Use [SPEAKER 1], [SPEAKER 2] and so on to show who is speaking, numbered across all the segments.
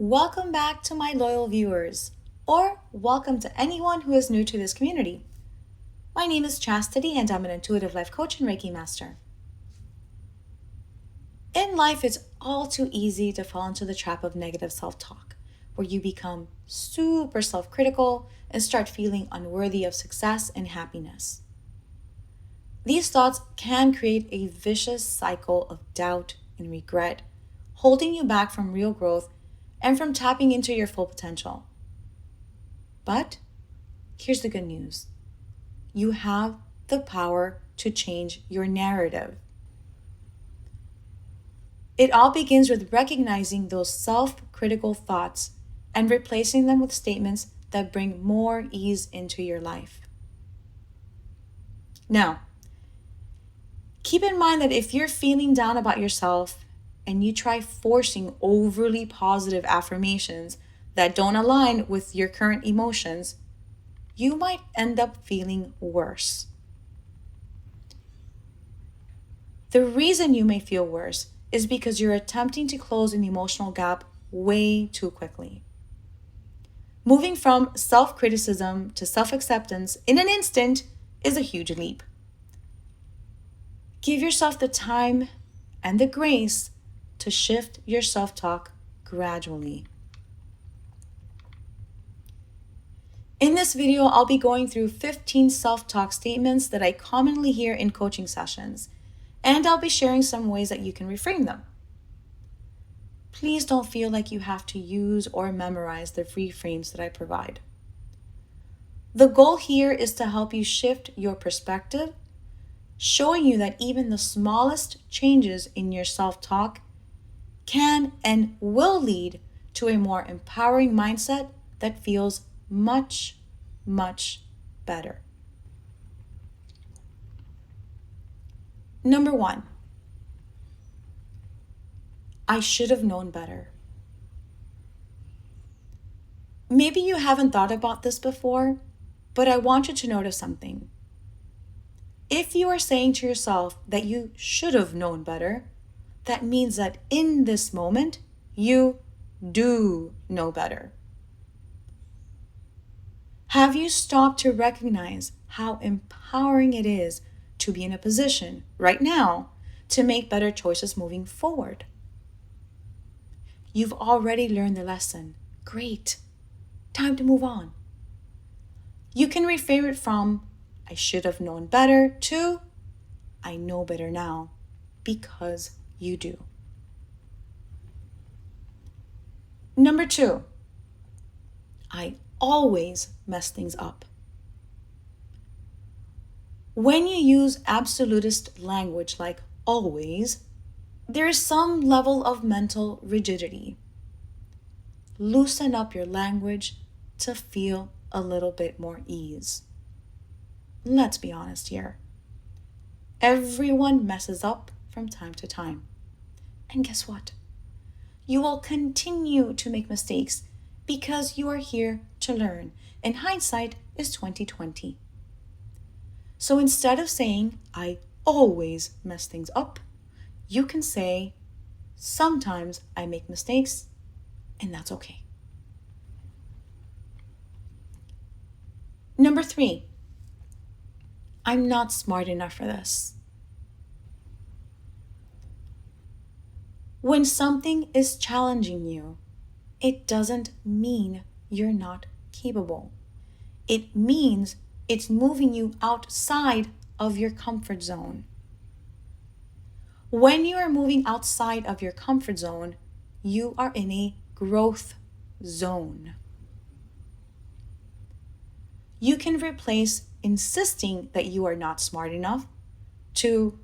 [SPEAKER 1] Welcome back to my loyal viewers, or welcome to anyone who is new to this community. My name is Chastity and I'm an intuitive life coach and Reiki master. In life, it's all too easy to fall into the trap of negative self-talk, where you become super self-critical and start feeling unworthy of success and happiness. These thoughts can create a vicious cycle of doubt and regret, holding you back from real growth and from tapping into your full potential. But here's the good news. You have the power to change your narrative. It all begins with recognizing those self-critical thoughts and replacing them with statements that bring more ease into your life. Now, keep in mind that if you're feeling down about yourself and you try forcing overly positive affirmations that don't align with your current emotions, you might end up feeling worse. The reason you may feel worse is because you're attempting to close an emotional gap way too quickly. Moving from self-criticism to self-acceptance in an instant is a huge leap. Give yourself the time and the grace to shift your self-talk gradually. In this video, I'll be going through 15 self-talk statements that I commonly hear in coaching sessions, and I'll be sharing some ways that you can reframe them. Please don't feel like you have to use or memorize the reframes that I provide. The goal here is to help you shift your perspective, showing you that even the smallest changes in your self-talk can and will lead to a more empowering mindset that feels much, much better. Number 1, I should have known better. Maybe you haven't thought about this before, but I want you to notice something. If you are saying to yourself that you should have known better, that means that in this moment, you do know better. Have you stopped to recognize how empowering it is to be in a position right now to make better choices moving forward? You've already learned the lesson. Great. Time to move on. You can reframe it from I should have known better to I know better now, because you do. Number 2, I always mess things up. When you use absolutist language like always, there is some level of mental rigidity. Loosen up your language to feel a little bit more ease. Let's be honest here. Everyone messes up from time to time. And guess what? You will continue to make mistakes because you are here to learn, and hindsight is 20/20. So instead of saying, I always mess things up, you can say, sometimes I make mistakes, and that's okay. Number 3, I'm not smart enough for this. When something is challenging you, it doesn't mean you're not capable. It means it's moving you outside of your comfort zone. When you are moving outside of your comfort zone, you are in a growth zone. You can replace insisting that you are not smart enough to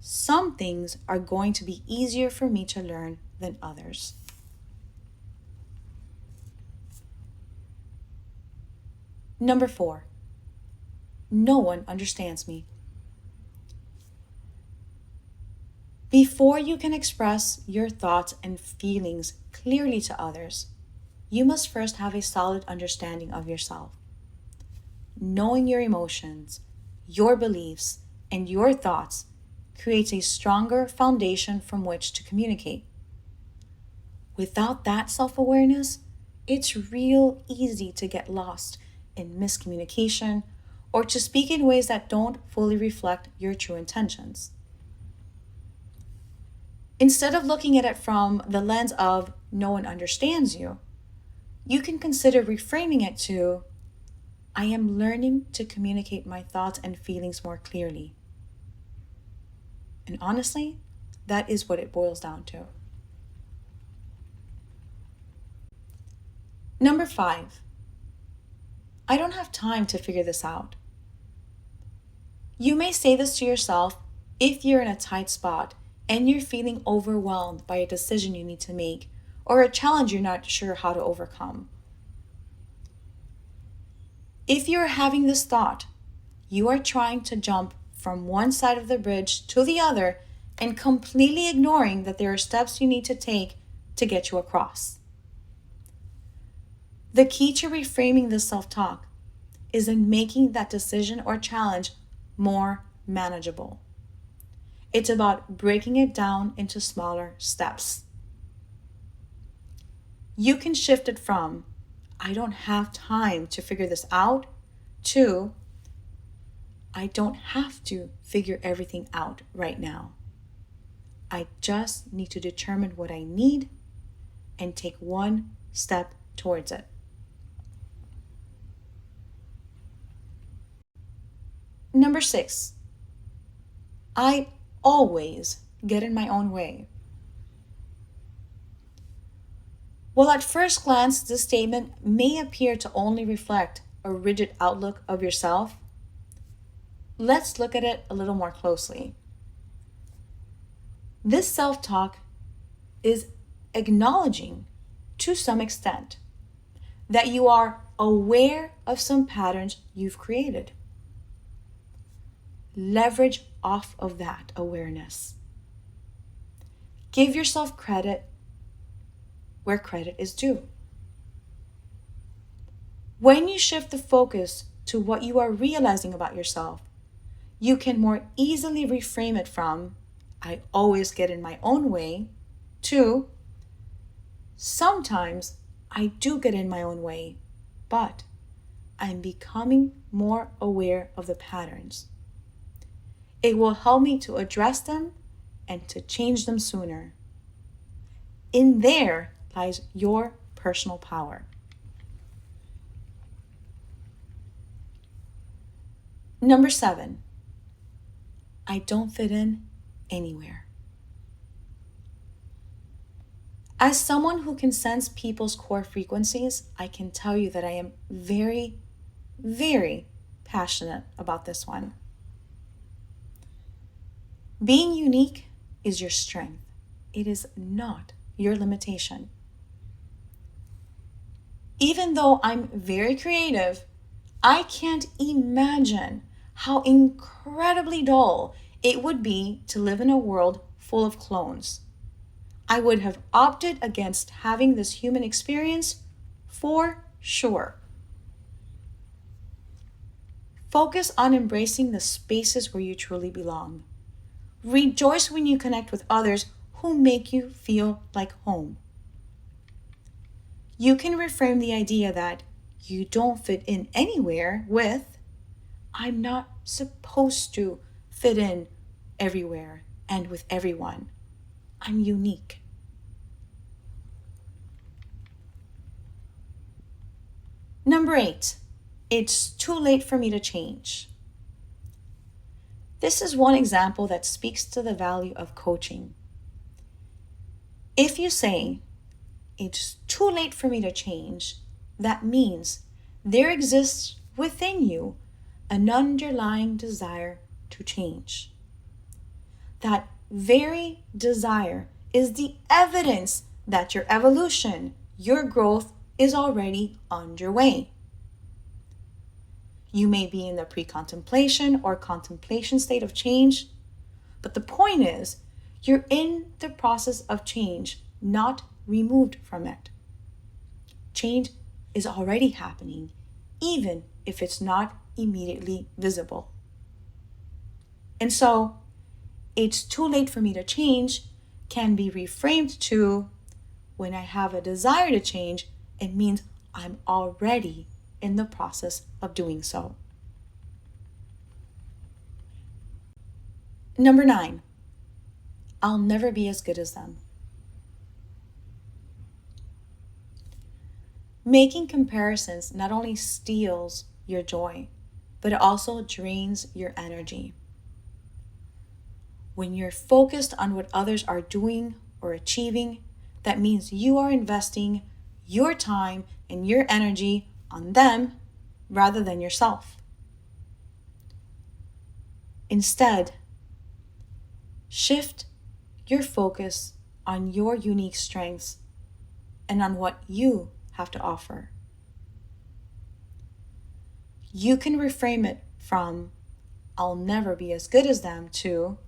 [SPEAKER 1] some things are going to be easier for me to learn than others. Number 4, no one understands me. Before you can express your thoughts and feelings clearly to others, you must first have a solid understanding of yourself. Knowing your emotions, your beliefs, and your thoughts creates a stronger foundation from which to communicate. Without that self-awareness, it's real easy to get lost in miscommunication or to speak in ways that don't fully reflect your true intentions. Instead of looking at it from the lens of no one understands you, you can consider reframing it to I am learning to communicate my thoughts and feelings more clearly. And honestly, that is what it boils down to. Number 5, I don't have time to figure this out. You may say this to yourself if you're in a tight spot and you're feeling overwhelmed by a decision you need to make or a challenge you're not sure how to overcome. If you're having this thought, you are trying to jump from one side of the bridge to the other and completely ignoring that there are steps you need to take to get you across. The key to reframing this self-talk is in making that decision or challenge more manageable. It's about breaking it down into smaller steps. You can shift it from, I don't have time to figure this out, to, I don't have to figure everything out right now. I just need to determine what I need and take one step towards it. Number 6, I always get in my own way. While at first glance, this statement may appear to only reflect a rigid outlook of yourself, let's look at it a little more closely. This self-talk is acknowledging, to some extent, that you are aware of some patterns you've created. Leverage off of that awareness. Give yourself credit where credit is due. When you shift the focus to what you are realizing about yourself, you can more easily reframe it from, I always get in my own way, to, sometimes I do get in my own way, but I'm becoming more aware of the patterns. It will help me to address them and to change them sooner. In there lies your personal power. Number 7, I don't fit in anywhere. As someone who can sense people's core frequencies, I can tell you that I am very, very passionate about this one. Being unique is your strength. It is not your limitation. Even though I'm very creative, I can't imagine how incredibly dull it would be to live in a world full of clones. I would have opted against having this human experience for sure. Focus on embracing the spaces where you truly belong. Rejoice when you connect with others who make you feel like home. You can reframe the idea that you don't fit in anywhere with, I'm not supposed to fit in everywhere and with everyone. I'm unique. Number 8, it's too late for me to change. This is one example that speaks to the value of coaching. If you say, it's too late for me to change, that means there exists within you an underlying desire to change. That very desire is the evidence that your evolution, your growth is already underway. You may be in the pre-contemplation or contemplation state of change, but the point is, you're in the process of change, not removed from it. Change is already happening, even if it's not immediately visible. And so, it's too late for me to change can be reframed to, when I have a desire to change, it means I'm already in the process of doing so. Number 9, I'll never be as good as them. Making comparisons not only steals your joy, but it also drains your energy. When you're focused on what others are doing or achieving, that means you are investing your time and your energy on them rather than yourself. Instead, shift your focus on your unique strengths and on what you have to offer. You can reframe it from I'll never be as good as them to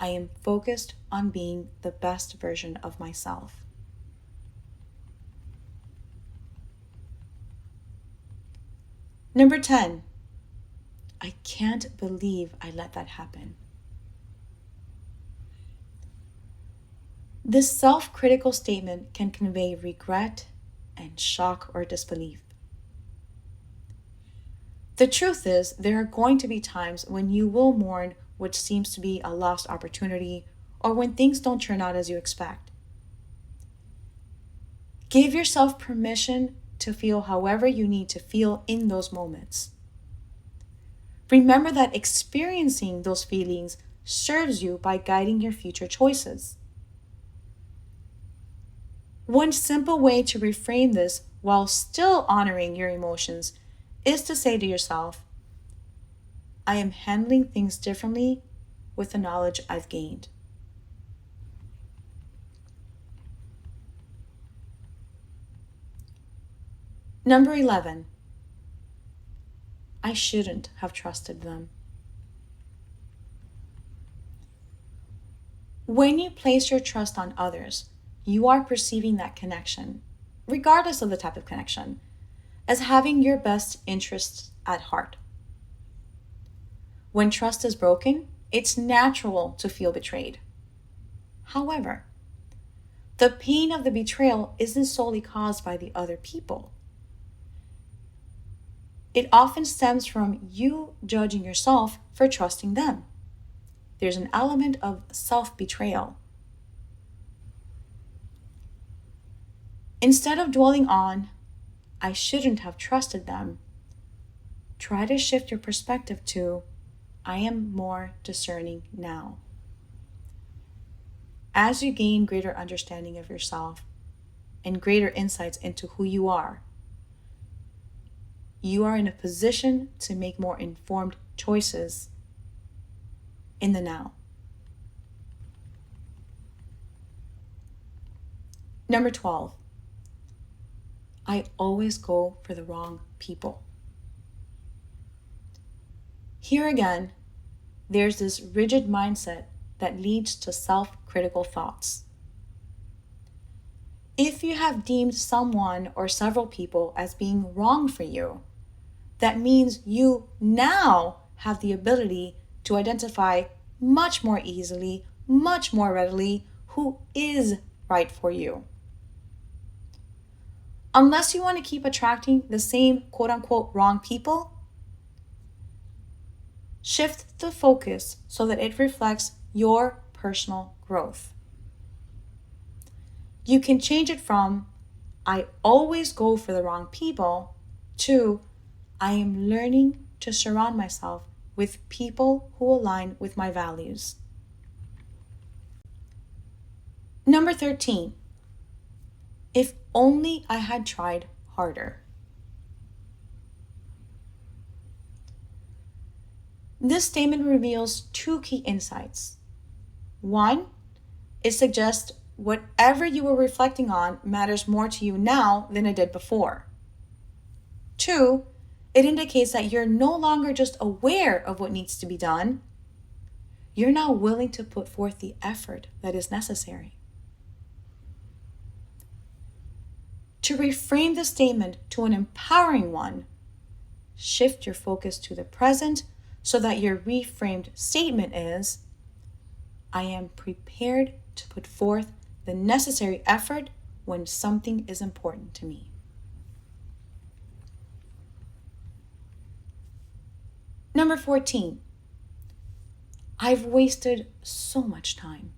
[SPEAKER 1] I am focused on being the best version of myself. Number 10, I can't believe I let that happen. This self-critical statement can convey regret and shock or disbelief. The truth is, there are going to be times when you will mourn what seems to be a lost opportunity or when things don't turn out as you expect. Give yourself permission to feel however you need to feel in those moments. Remember that experiencing those feelings serves you by guiding your future choices. One simple way to reframe this while still honoring your emotions is to say to yourself, I am handling things differently with the knowledge I've gained. Number 11, I shouldn't have trusted them. When you place your trust on others, you are perceiving that connection, regardless of the type of connection, as having your best interests at heart. When trust is broken, it's natural to feel betrayed. However, the pain of the betrayal isn't solely caused by the other people. It often stems from you judging yourself for trusting them. There's an element of self-betrayal. Instead of dwelling on, I shouldn't have trusted them, try to shift your perspective to, I am more discerning now. As you gain greater understanding of yourself and greater insights into who you are in a position to make more informed choices in the now. Number 12, I always go for the wrong people. Here again, there's this rigid mindset that leads to self-critical thoughts. If you have deemed someone or several people as being wrong for you, that means you now have the ability to identify much more easily, much more readily who is right for you. Unless you want to keep attracting the same quote-unquote wrong people, shift the focus so that it reflects your personal growth. You can change it from, I always go for the wrong people, to, I am learning to surround myself with people who align with my values. Number 13, if only I had tried harder. This statement reveals two key insights. One, it suggests whatever you were reflecting on matters more to you now than it did before. Two, it indicates that you're no longer just aware of what needs to be done, you're now willing to put forth the effort that is necessary. To reframe the statement to an empowering one, shift your focus to the present so that your reframed statement is, I am prepared to put forth the necessary effort when something is important to me. Number 14, I've wasted so much time.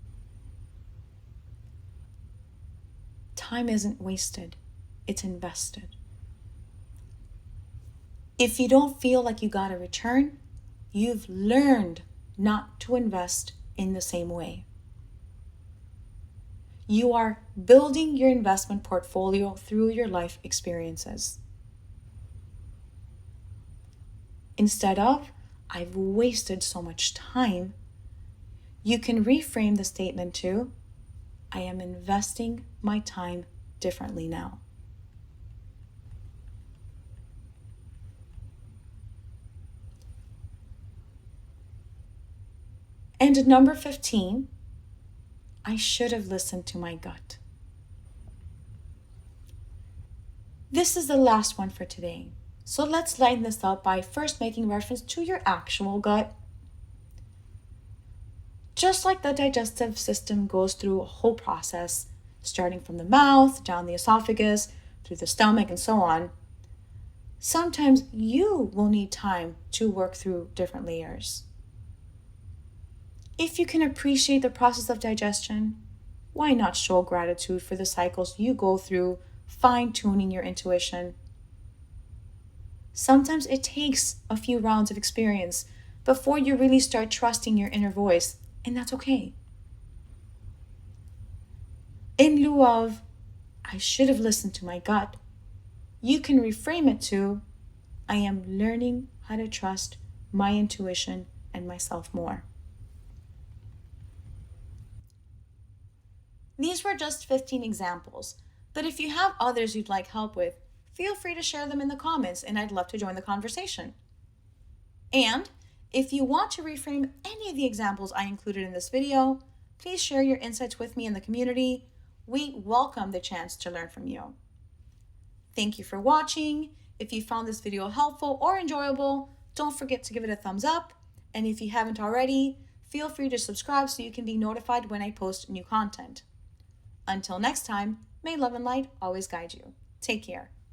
[SPEAKER 1] Time isn't wasted, it's invested. If you don't feel like you got a return, you've learned not to invest in the same way. You are building your investment portfolio through your life experiences. Instead of, I've wasted so much time, you can reframe the statement to, I am investing my time differently now. And number 15, I should have listened to my gut. This is the last one for today. So let's lighten this up by first making reference to your actual gut. Just like the digestive system goes through a whole process, starting from the mouth, down the esophagus, through the stomach, and so on, sometimes you will need time to work through different layers. If you can appreciate the process of digestion, why not show gratitude for the cycles you go through, fine-tuning your intuition? Sometimes it takes a few rounds of experience before you really start trusting your inner voice, and that's okay. In lieu of, I should have listened to my gut, you can reframe it to, I am learning how to trust my intuition and myself more. These were just 15 examples, but if you have others you'd like help with, feel free to share them in the comments and I'd love to join the conversation. And if you want to reframe any of the examples I included in this video, please share your insights with me in the community. We welcome the chance to learn from you. Thank you for watching. If you found this video helpful or enjoyable, don't forget to give it a thumbs up. And if you haven't already, feel free to subscribe so you can be notified when I post new content. Until next time, may love and light always guide you. Take care.